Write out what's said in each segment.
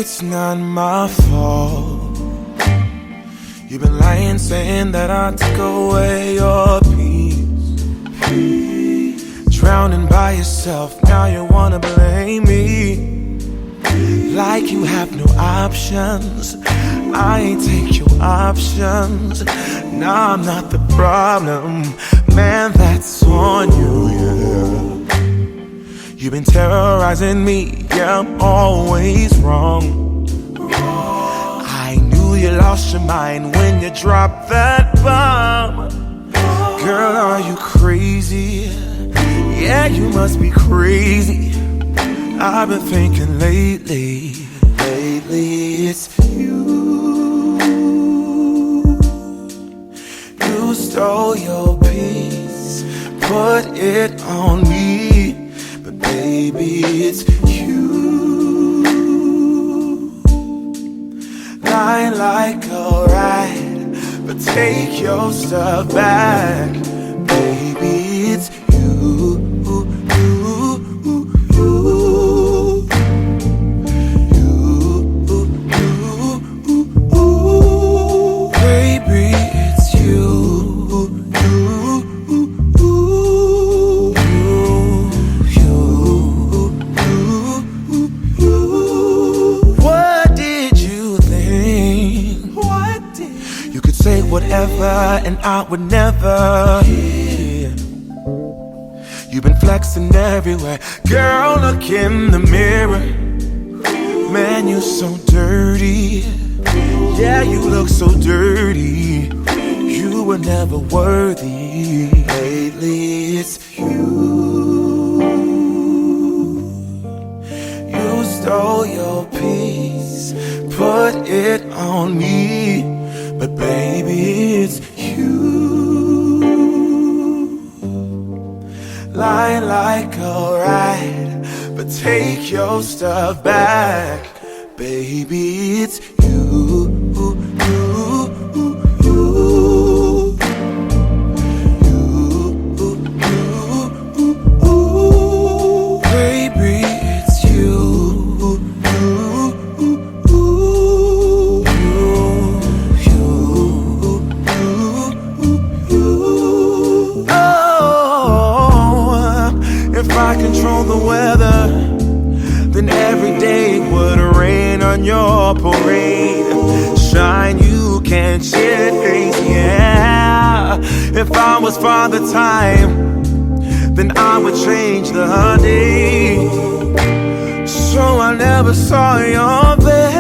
it's not my fault. You've been lying, saying that I took away your peace. Drowning by yourself, now you wanna blame me. Like you have no options. I ain't take your options. Nah, I'm not the problem. Man, that's on you, yeah. You've been terrorizing me, yeah, I'm always wrong. I knew you lost your mind when you dropped that bomb. Girl, are you crazy? Yeah, you must be crazy. I've been thinking lately it's you. You stole your peace, put it on me, but baby, it's you. Lying like a rat, but take your stuff back, baby, it's you. And I would never hear. You've been flexing everywhere. Girl, look in the mirror. Man, you so dirty. Yeah, you look so dirty. You were never worthy. Lately, it's you. You stole your peace, put it on me, but baby, it's you. Lying like a rat, but take your stuff back, baby, it's you. Control the weather, then every day would rain on your parade. Shine, you can't chase, yeah. If I was Father Time, then I would change the day, so I never saw your face.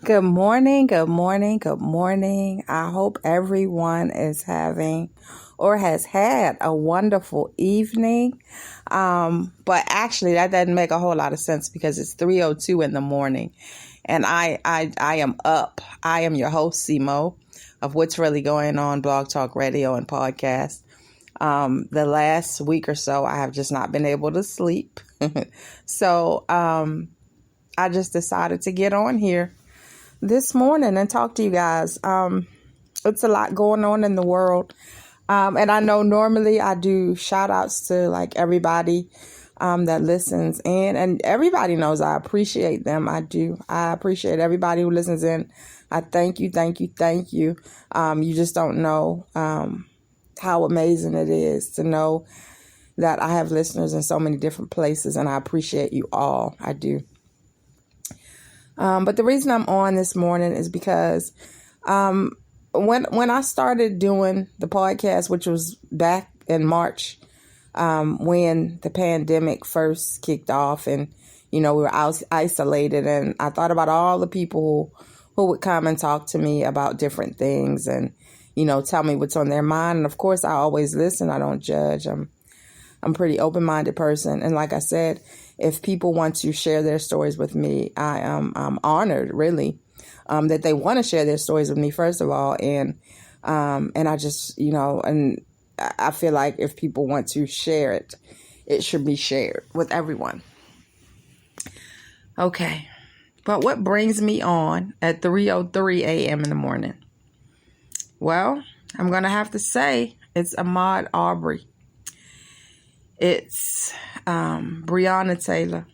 Good morning, good morning, good morning. I hope everyone is having or has had a wonderful evening. But actually that doesn't make a whole lot of sense because it's 3:02 in the morning and I am up. I am your host, Simo, of What's Really Going On, Blog Talk Radio and Podcast. The last week or so, I have just not been able to sleep. So I just decided to get on here this morning and talk to you guys. It's a lot going on in the world. And I know normally I do shout outs to like everybody that listens in, and everybody knows I appreciate them. I do. I appreciate everybody who listens in. I thank you. You just don't know how amazing it is to know that I have listeners in so many different places, and I appreciate you all. I do. But the reason I'm on this morning is because when I started doing the podcast, which was back in March, when the pandemic first kicked off and, we were isolated, and I thought about all the people who would come and talk to me about different things and, tell me what's on their mind. And of course, I always listen. I don't judge. I'm a pretty open-minded person. And like I said, if people want to share their stories with me, I'm honored, really, that they want to share their stories with me, first of all. And I just, and I feel like if people want to share it, it should be shared with everyone. Okay. But what brings me on at 3:03 a.m. in the morning? Well, I'm going to have to say it's Ahmaud Arbery. It's Breonna Taylor.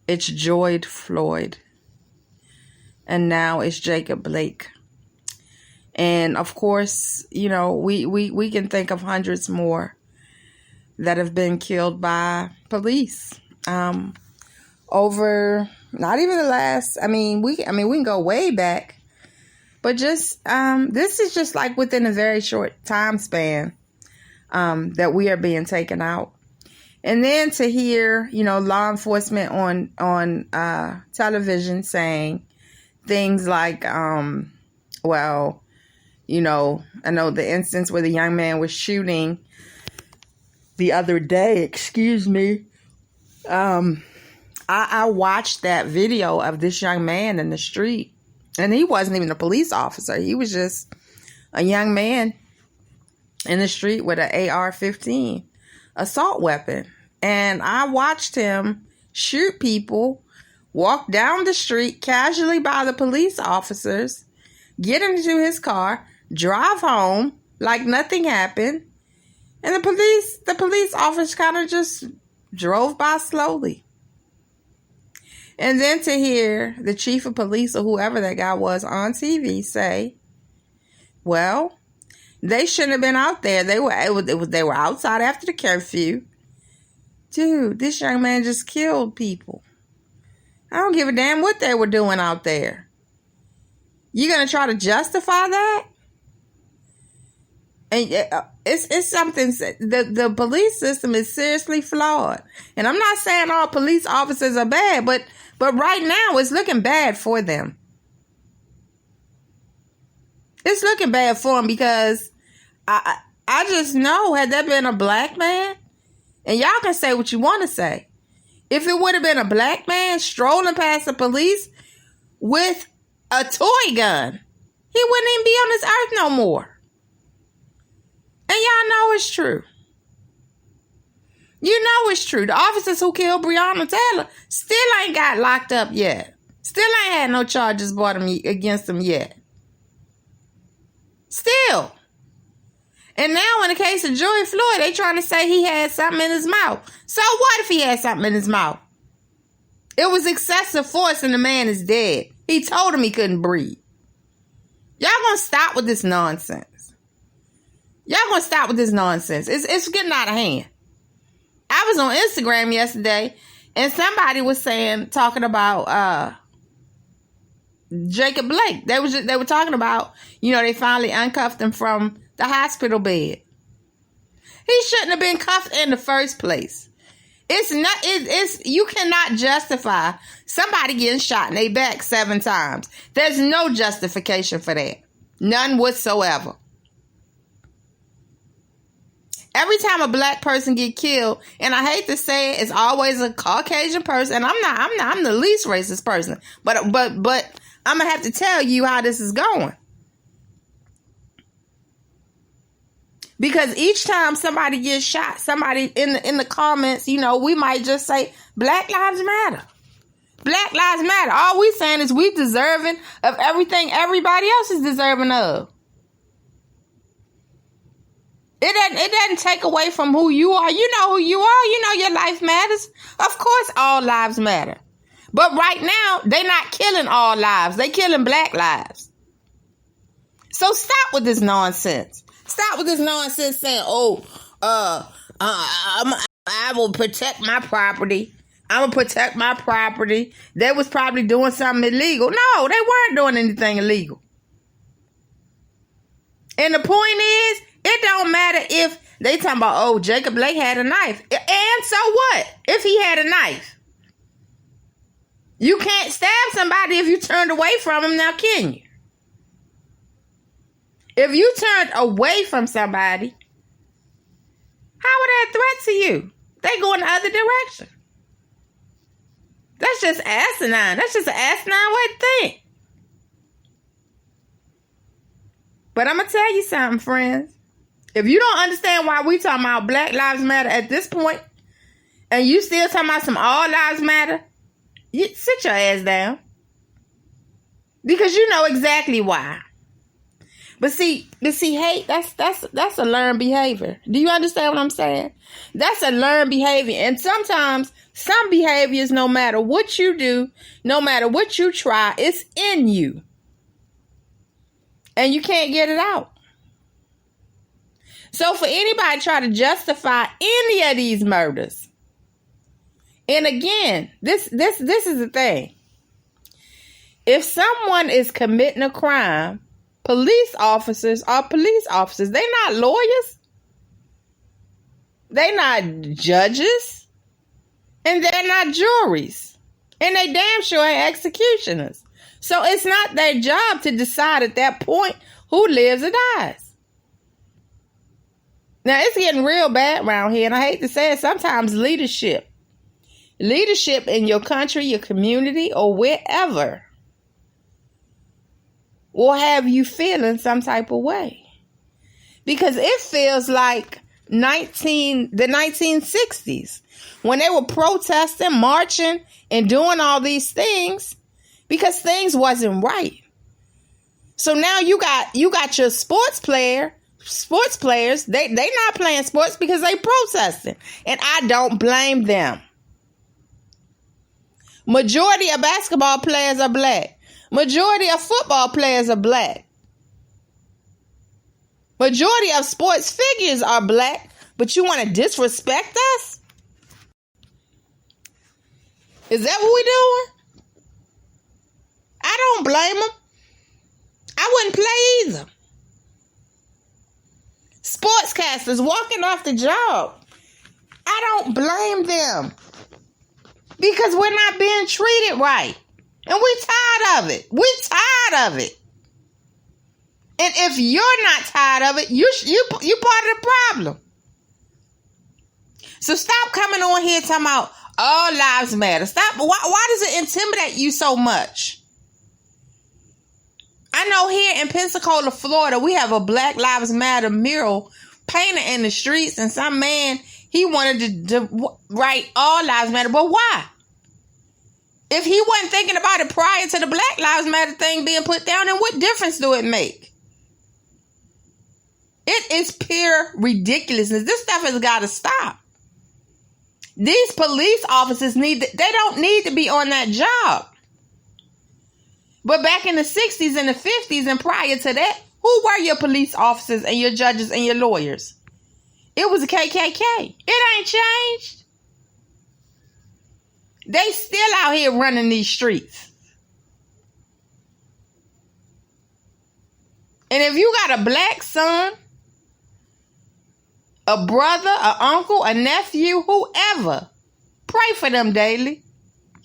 It's George Floyd. And now it's Jacob Blake. And of course, we can think of hundreds more that have been killed by police. Over not even the last, we can go way back, but just this is just like within a very short time span that we are being taken out. And then to hear, law enforcement on television saying things like, I know the instance where the young man was shooting the other day, I watched that video of this young man in the street, and he wasn't even a police officer. He was just a young man in the street with an AR-15 assault weapon. And I watched him shoot people, walk down the street casually by the police officers, get into his car, drive home like nothing happened. And the police officers kind of just drove by slowly. And then to hear the chief of police or whoever that guy was on TV say, well, they shouldn't have been out there. They were outside after the curfew. Dude, this young man just killed people. I don't give a damn what they were doing out there. You gonna try to justify that? And it's something. The police system is seriously flawed. And I'm not saying all police officers are bad, but right now it's looking bad for them. It's looking bad for them because I just know, had there been a black man, and y'all can say what you want to say, if it would have been a black man strolling past the police with a toy gun, he wouldn't even be on this earth no more. And y'all know it's true. You know it's true. The officers who killed Breonna Taylor still ain't got locked up yet. Still ain't had no charges brought against them yet. Still. And now in the case of George Floyd, they trying to say he had something in his mouth. So what if he had something in his mouth? It was excessive force and the man is dead. He told him he couldn't breathe. Y'all gonna stop with this nonsense. Y'all gonna stop with this nonsense. It's getting out of hand. I was on Instagram yesterday and somebody was talking about Jacob Blake. They were talking about, they finally uncuffed him from the hospital bed. He shouldn't have been cuffed in the first place. You cannot justify somebody getting shot in their back 7 times. There's no justification for that. None whatsoever. Every time a black person get killed, and I hate to say it, it's always a Caucasian person. And I'm the least racist person, but I'm gonna have to tell you how this is going. Because each time somebody gets shot, somebody in the comments, we might just say Black Lives Matter. Black Lives Matter. All we saying is we deserving of everything everybody else is deserving of. It doesn't take away from who you are. You know who you are. You know your life matters. Of course, all lives matter. But right now, they're not killing all lives. They're killing black lives. So stop with this nonsense. Stop with this nonsense saying, I will protect my property. I'm going to protect my property. They was probably doing something illegal. No, they weren't doing anything illegal. And the point is, it don't matter if they talking about, Jacob Blake had a knife. And so what? If he had a knife. You can't stab somebody if you turned away from them now, can you? If you turned away from somebody, how would that threat to you? They go in the other direction. That's just asinine. That's just an asinine way to think. But I'm going to tell you something, friends. If you don't understand why we talking about Black Lives Matter at this point, and you still talking about some All Lives Matter, you sit your ass down. Because you know exactly why. But see, hate, that's a learned behavior. Do you understand what I'm saying? That's a learned behavior. And sometimes some behaviors, no matter what you do, no matter what you try, it's in you. And you can't get it out. So for anybody try to justify any of these murders, and again, this is the thing. If someone is committing a crime, police officers are police officers. They're not lawyers. They're not judges. And they're not juries. And they damn sure ain't executioners. So it's not their job to decide at that point who lives or dies. Now, it's getting real bad around here. And I hate to say it, sometimes leadership in your country, your community, or wherever will have you feeling some type of way. Because it feels like the 1960s when they were protesting, marching, and doing all these things because things wasn't right. So now you got your sports players, they not playing sports because they protesting. And I don't blame them. Majority of basketball players are black. Majority of football players are black. Majority of sports figures are black, but you want to disrespect us? Is that what we're doing? I don't blame them. I wouldn't play either. Sportscasters walking off the job. I don't blame them. Because we're not being treated right. And we're tired of it. We're tired of it. And if you're not tired of it, you part of the problem. So stop coming on here talking about all lives matter. Stop. Why does it intimidate you so much? I know here in Pensacola, Florida, we have a Black Lives Matter mural painted in the streets. And some man, he wanted to write all lives matter. But why? If he wasn't thinking about it prior to the Black Lives Matter thing being put down, then what difference do it make? It is pure ridiculousness. This stuff has got to stop. These police officers they don't need to be on that job. But back in the 60s and the 50s and prior to that, who were your police officers and your judges and your lawyers? It was the KKK. It ain't changed. They still out here running these streets. And if you got a black son, a brother, an uncle, a nephew, whoever, pray for them daily.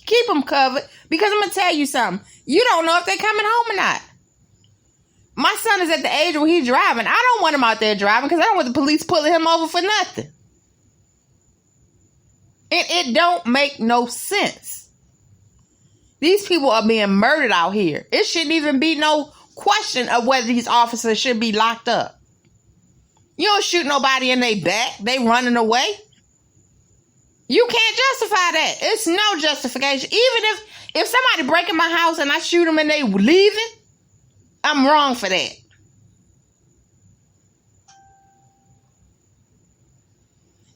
Keep them covered. Because I'm going to tell you something. You don't know if they're coming home or not. My son is at the age where he's driving. I don't want him out there driving because I don't want the police pulling him over for nothing. It don't make no sense. These people are being murdered out here. It shouldn't even be no question of whether these officers should be locked up. You don't shoot nobody in their back. They running away. You can't justify that. It's no justification. Even if somebody break in my house and I shoot them and they leaving, I'm wrong for that.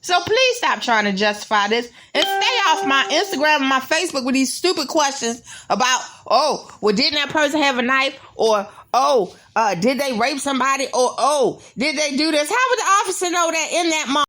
So please stop trying to justify this and stay off my Instagram and my Facebook with these stupid questions about, didn't that person have a knife? Or, did they rape somebody? Or, did they do this? How would the officer know that in that moment?